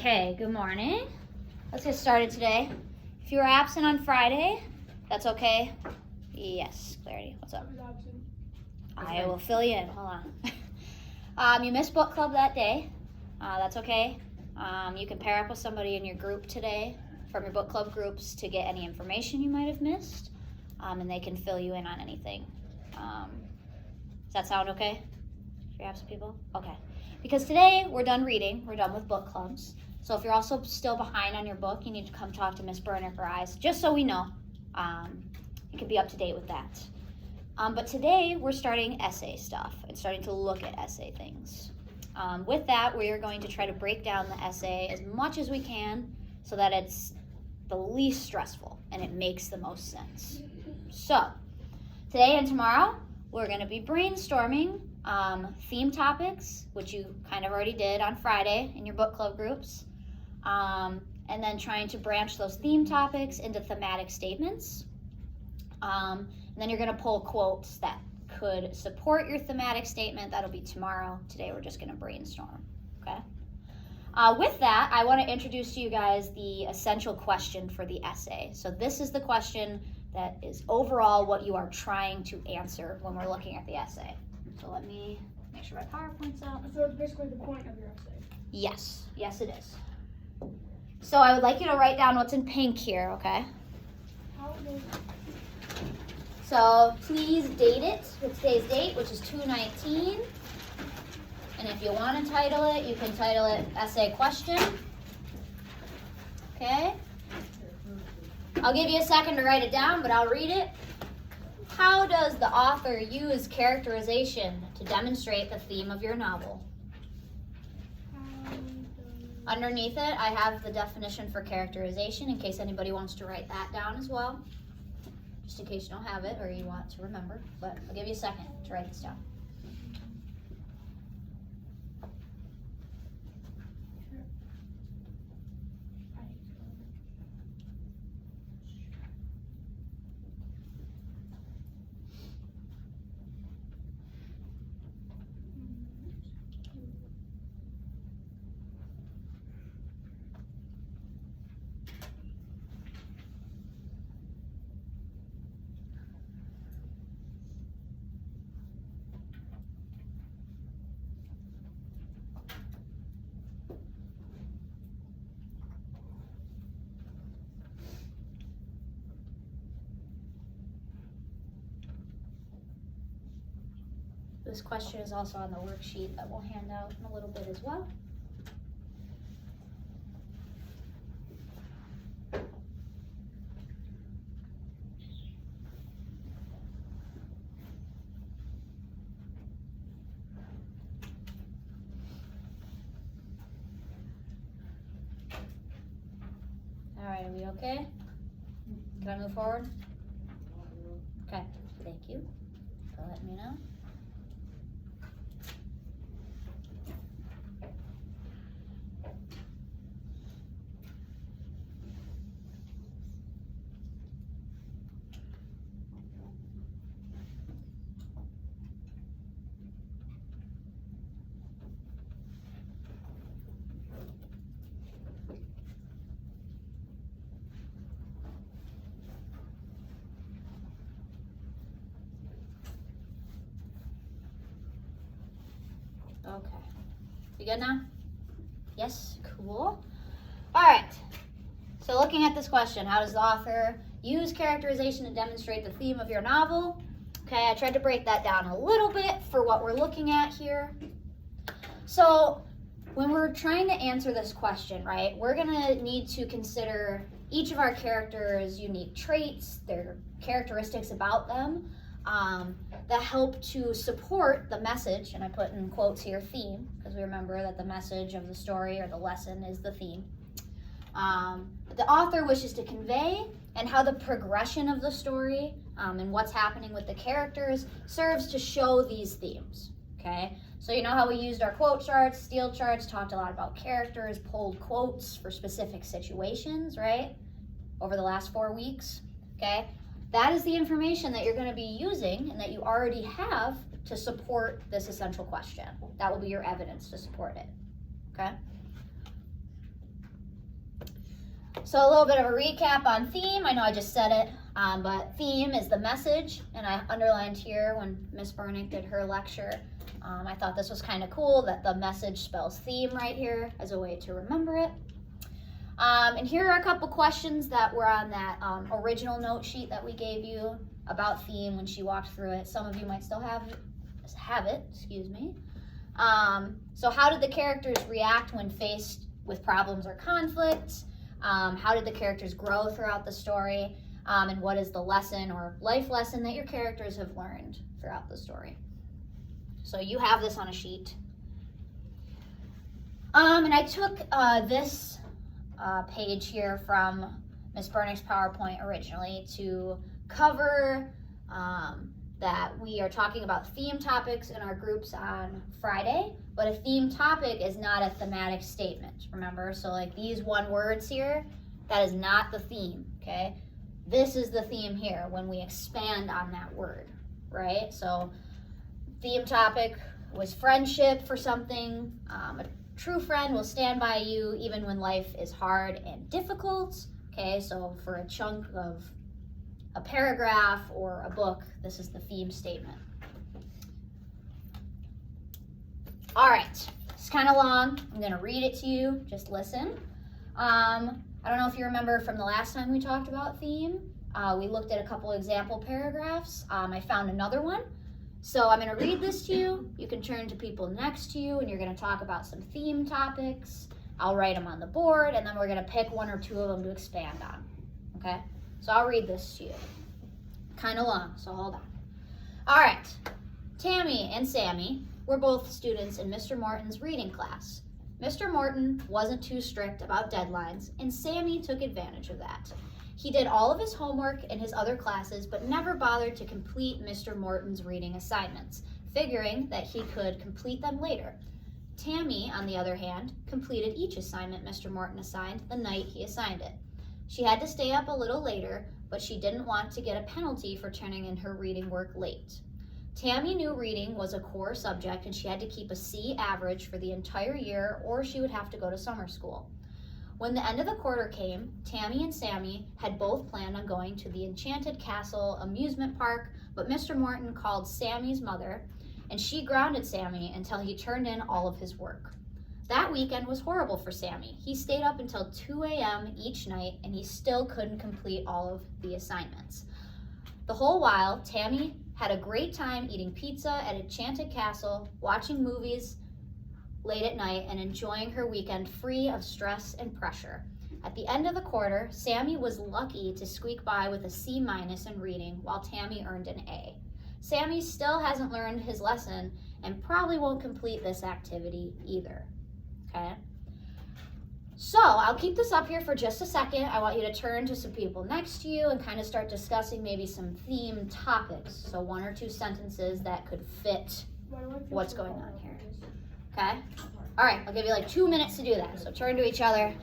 Okay, good morning. Let's get started today. If you were absent on Friday, that's okay. Yes, Clarity, what's up? I will fill you in, hold on. You missed book club that day. That's okay. You can pair up with somebody in your group today from your book club groups to get any information you might have missed, and they can fill you in on anything. Does that sound okay for your absent people? Okay. Because today we're done reading, we're done with book clubs. So if you're also still behind on your book, you need to come talk to Miss Berner for eyes, just so we know. You can be up to date with that. But today we're starting essay stuff and starting to look at essay things. With that, we are going to try to break down the essay as much as we can so that it's the least stressful and it makes the most sense. So today and tomorrow, we're going to be brainstorming theme topics, which you kind of already did on Friday in your book club groups, and then trying to branch those theme topics into thematic statements. And then you're going to pull quotes that could support your thematic statement. That'll be tomorrow. Today we're just going to brainstorm, okay? With that, I want to introduce to you guys the essential question for the essay. So this is the question that is overall what you are trying to answer when we're looking at the essay. So let me make sure my PowerPoint's out. So it's basically the point of your essay. Yes, yes it is. So I would like you to write down what's in pink here, okay? So please date it with today's date, which is 2/19. And if you want to title it, you can title it Essay Question. Okay? I'll give you a second to write it down, but I'll read it. How does the author use characterization to demonstrate the theme of your novel? Underneath it, I have the definition for characterization in case anybody wants to write that down as well. Just in case you don't have it or you want to remember, but I'll give you a second to write this down. This question is also on the worksheet that we'll hand out in a little bit as well. All right, are we okay? Can I move forward? Okay, thank you for letting me know. Okay. You good now? Yes? Cool. All right. So looking at this question, how does the author use characterization to demonstrate the theme of your novel? Okay, I tried to break that down a little bit for what we're looking at here. So when we're trying to answer this question, right, we're going to need to consider each of our characters' unique traits, their characteristics about them, that help to support the message, and I put in quotes here, theme, because we remember that the message of the story or the lesson is the theme. The author wishes to convey, and how the progression of the story and what's happening with the characters serves to show these themes, okay? So you know how we used our quote charts, steel charts, talked a lot about characters, pulled quotes for specific situations, right? Over the last 4 weeks, okay? That is the information that you're going to be using and that you already have to support this essential question. That will be your evidence to support it, okay? So a little bit of a recap on theme. I know I just said it, but theme is the message, and I underlined here when Miss Burnick did her lecture. I thought this was kind of cool that the message spells theme right here as a way to remember it. And here are a couple questions that were on that original note sheet that we gave you about theme when she walked through it. Some of you might still have it, excuse me. So how did the characters react when faced with problems or conflicts? How did the characters grow throughout the story? And what is the lesson or life lesson that your characters have learned throughout the story? So you have this on a sheet. And I took this page here from Ms. Burnick's PowerPoint originally to cover that we are talking about theme topics in our groups on Friday, but a theme topic is not a thematic statement, remember? So like these one words here, that is not the theme, okay? This is the theme here when we expand on that word, right? So theme topic was friendship for something. A true friend will stand by you even when life is hard and difficult. Okay, so for a chunk of a paragraph or a book, this is the theme statement. All right, it's kind of long. I'm going to read it to you. Just listen. I don't know if you remember from the last time we talked about theme. We looked at a couple example paragraphs. I found another one. So I'm going to read this to you. You can turn to people next to you, and you're going to talk about some theme topics. I'll write them on the board, and then we're going to pick one or two of them to expand on. Okay? So I'll read this to you. Kind of long, so hold on. All right. Tammy and Sammy were both students in Mr. Morton's reading class. Mr. Morton wasn't too strict about deadlines, and Sammy took advantage of that. He did all of his homework in his other classes, but never bothered to complete Mr. Morton's reading assignments, figuring that he could complete them later. Tammy, on the other hand, completed each assignment Mr. Morton assigned the night he assigned it. She had to stay up a little later, but she didn't want to get a penalty for turning in her reading work late. Tammy knew reading was a core subject and she had to keep a C average for the entire year or she would have to go to summer school. When the end of the quarter came, Tammy and Sammy had both planned on going to the Enchanted Castle amusement park, but Mr. Morton called Sammy's mother and she grounded Sammy until he turned in all of his work. That weekend was horrible for Sammy. He stayed up until 2 a.m. each night and he still couldn't complete all of the assignments. The whole while, Tammy had a great time eating pizza at Enchanted Castle, watching movies late at night, and enjoying her weekend free of stress and pressure. At the end of the quarter, Sammy was lucky to squeak by with a C- in reading, while Tammy earned an A. Sammy still hasn't learned his lesson and probably won't complete this activity either. Okay? So I'll keep this up here for just a second. I want you to turn to some people next to you and kind of start discussing maybe some theme topics. So 1 or 2 sentences that could fit what's going on here. Okay? All right, I'll give you like 2 minutes to do that. So turn to each other.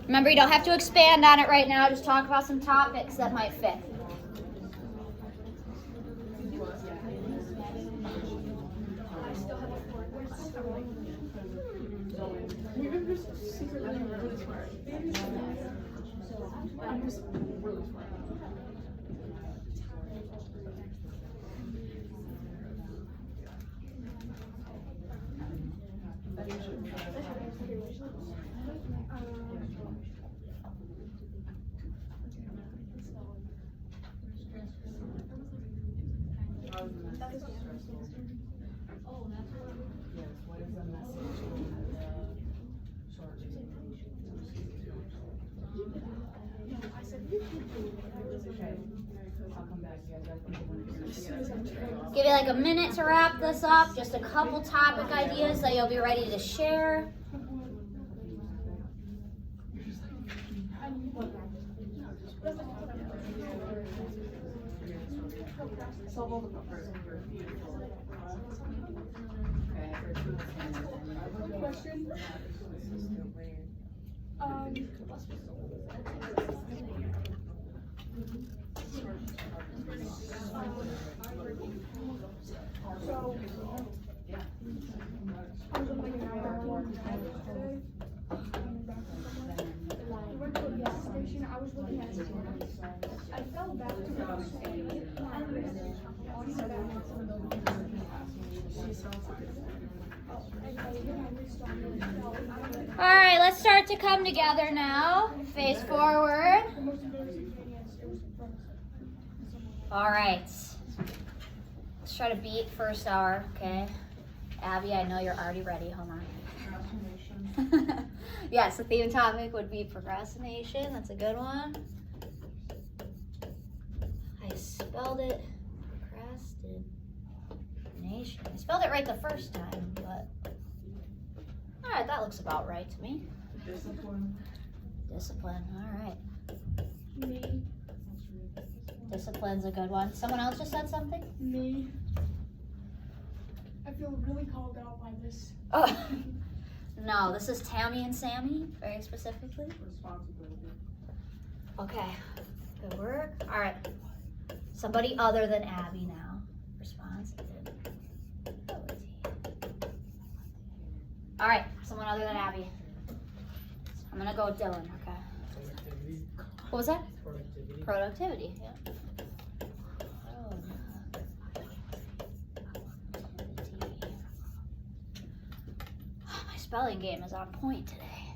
Remember, you don't have to expand on it right now. Just talk about some topics that might fit. Give you like a minute to wrap this up. Just a couple topic ideas that you'll be ready to share. Question. All right, let's start to come together now. Face forward. All right. Let's try to beat first hour, okay? Abby, I know you're already ready. Hold on. Yes, the theme topic would be procrastination. That's a good one. I spelled it procrastination. I spelled it right the first time, but all right, that looks about right to me. Discipline. Discipline, all right. Me. Discipline's a good one. Someone else just said something? Me. I feel really called out by this. Oh, no, this is Tammy and Sammy, very specifically. Responsibility. Okay, good work. All right, somebody other than Abby now. Responsibility. All right, someone other than Abby. I'm gonna go with Dylan, okay? Productivity. What was that? Productivity. Productivity, yeah. My spelling game is on point today.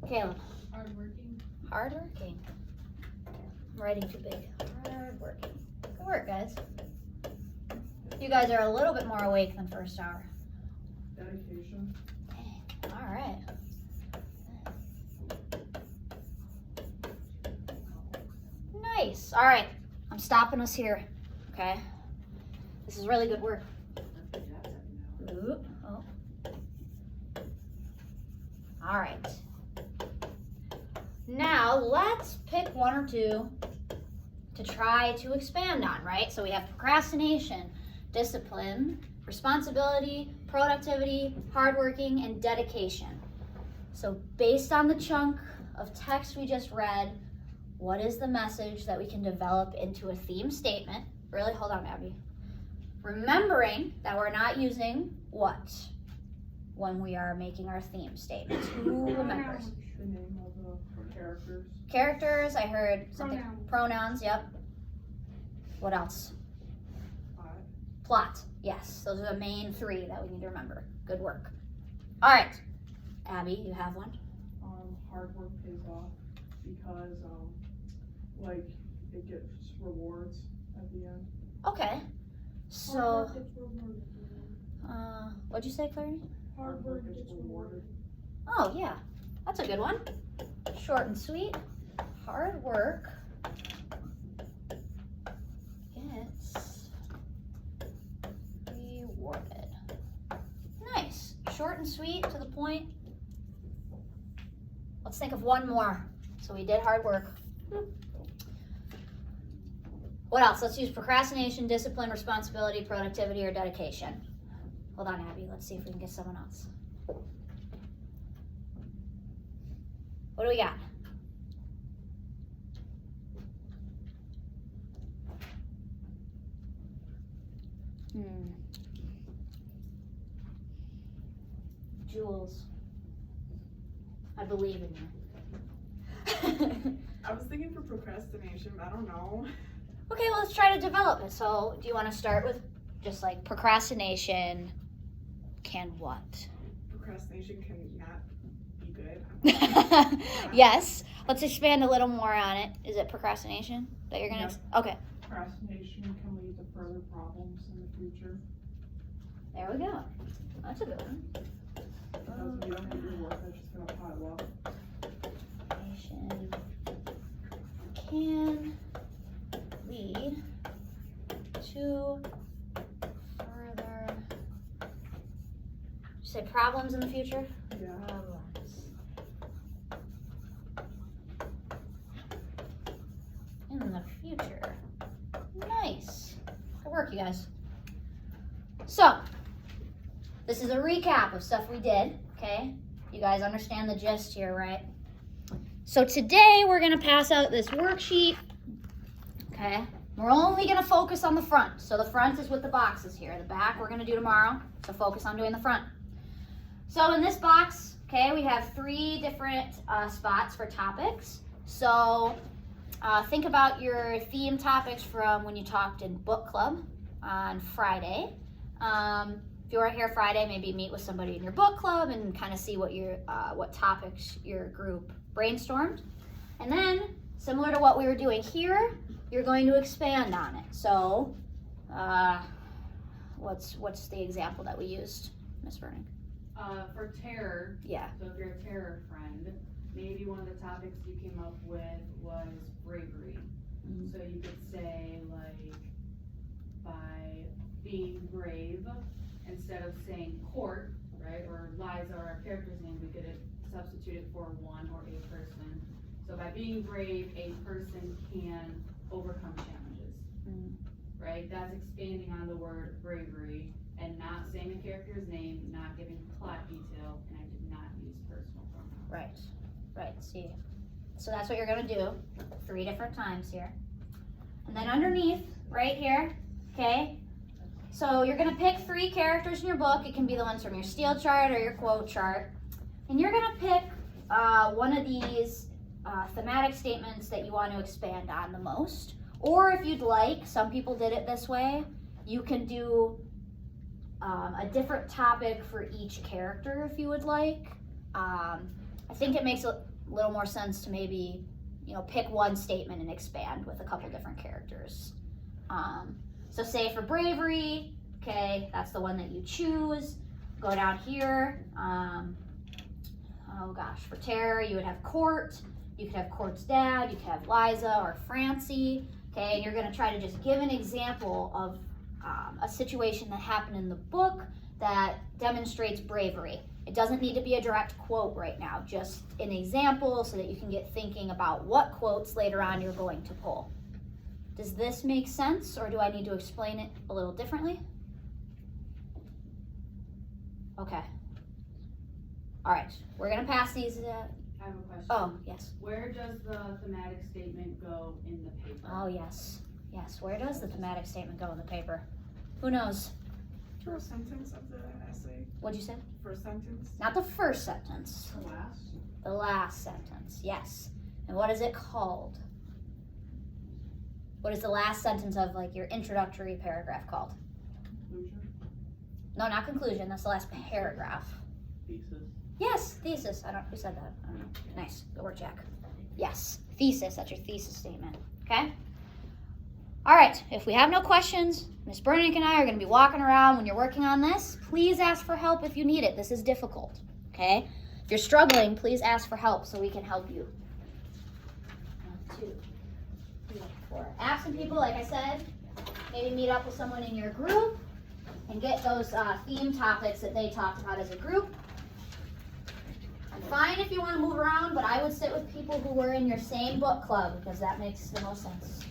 Caleb. Hardworking. Hardworking. I'm writing too big. Hardworking. Good work, guys. You guys are a little bit more awake than first hour. Dedication. Dang. All right. Nice. All right. I'm stopping us here. Okay. This is really good work. Ooh, oh. All right. Now let's pick one or two to try to expand on, right? So we have procrastination, discipline, responsibility, productivity, hardworking, and dedication. So based on the chunk of text we just read, what is the message that we can develop into a theme statement? Really, hold on, Abby. Remembering that we're not using what when we are making our theme statements. Who remembers? The name of the characters. Characters, I heard something. Pronouns, yep. What else? Plot, yes. Those are the main three that we need to remember. Good work. All right. Abby, you have one? Hard work pays off because like it gets rewards at the end. Okay. So, what'd you say, Clary? Hard work gets rewarded. Oh, yeah. That's a good one. Short and sweet. Hard work gets rewarded. Nice. Short and sweet, to the point. Let's think of one more. So we did hard work. What else? Let's use procrastination, discipline, responsibility, productivity, or dedication. Hold on, Abby. Let's see if we can get someone else. What do we got? Jules, I believe in you. I was thinking for procrastination, but I don't know. Okay, well, let's try to develop it. So, do you want to start with just like procrastination can what? Procrastination can not be good. Yes. Let's expand a little more on it. Is it procrastination that you're going to... Okay. Procrastination can lead to further problems in the future. There we go. That's a good one. Because if you don't get your work, that's just going to pile up. Procrastination can lead to further... Say problems in the future? Yeah. Problems in the future. Nice. Good work, you guys. So, this is a recap of stuff we did, okay? You guys understand the gist here, right? So today we're gonna pass out this worksheet, okay? We're only gonna focus on the front. So the front is with the boxes here. The back we're gonna do tomorrow, so focus on doing the front. So in this box, okay, we have 3 different spots for topics. So think about your theme topics from when you talked in book club on Friday. If you weren't here Friday, maybe meet with somebody in your book club and kind of see what topics your group brainstormed. And then, similar to what we were doing here, you're going to expand on it. So, what's the example that we used, Miss Vernon? For terror, Yeah. so if you're a terror friend, maybe one of the topics you came up with was bravery. Mhm. So you could say like, by being brave, instead of saying court, right, or Liza or our character's name, we could substitute it for one or a person. So by being brave, a person can overcome challenges, Mm. right? That's expanding on the word bravery and not saying the character's name, not giving plot detail, and I did not use personal pronouns. Right, see. So that's what you're gonna do 3 different times here. And then underneath, right here, okay? So you're gonna pick 3 characters in your book. It can be the ones from your steel chart or your quote chart. And you're gonna pick one of these thematic statements that you want to expand on the most. Or if you'd like, some people did it this way, you can do a different topic for each character if you would like. I think it makes a little more sense to maybe, pick one statement and expand with a couple different characters. So say for bravery, okay, that's the one that you choose. Go down here. For terror, you would have Court. You could have Court's dad. You could have Liza or Francie. Okay, and you're going to try to just give an example of a situation that happened in the book that demonstrates bravery. It doesn't need to be a direct quote right now, just an example so that you can get thinking about what quotes later on you're going to pull. Does this make sense, or do I need to explain it a little differently? Okay. All right, we're gonna pass these. I have a question. Oh, yes. Where does the thematic statement go in the paper? Oh, yes. Yes, where does the thematic statement go in the paper? Who knows? First sentence of the essay. What'd you say? First sentence. Not the first sentence. The last? The last sentence, yes. And what is it called? What is the last sentence of your introductory paragraph called? Conclusion? No, not conclusion. That's the last paragraph. Thesis. Yes, thesis. Who said that? I don't know. Nice. Good work, Jack. Yes, thesis. That's your thesis statement. Okay? All right. If we have no questions, Miss Bernick and I are going to be walking around when you're working on this. Please ask for help if you need it. This is difficult. Okay? If you're struggling, please ask for help so we can help you. 1, 2, 3, 4. Absent people, like I said, maybe meet up with someone in your group and get those theme topics that they talked about as a group. I'm fine if you want to move around, but I would sit with people who were in your same book club because that makes the most sense.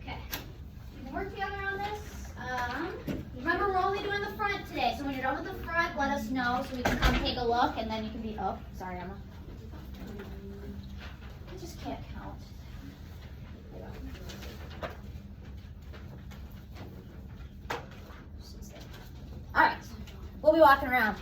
Okay, we can work together on this. Remember, we're only doing the front today, so when you're done with the front, let us know so we can come take a look, and then you can be, oh, sorry, Emma. I just can't count. All right, we'll be walking around.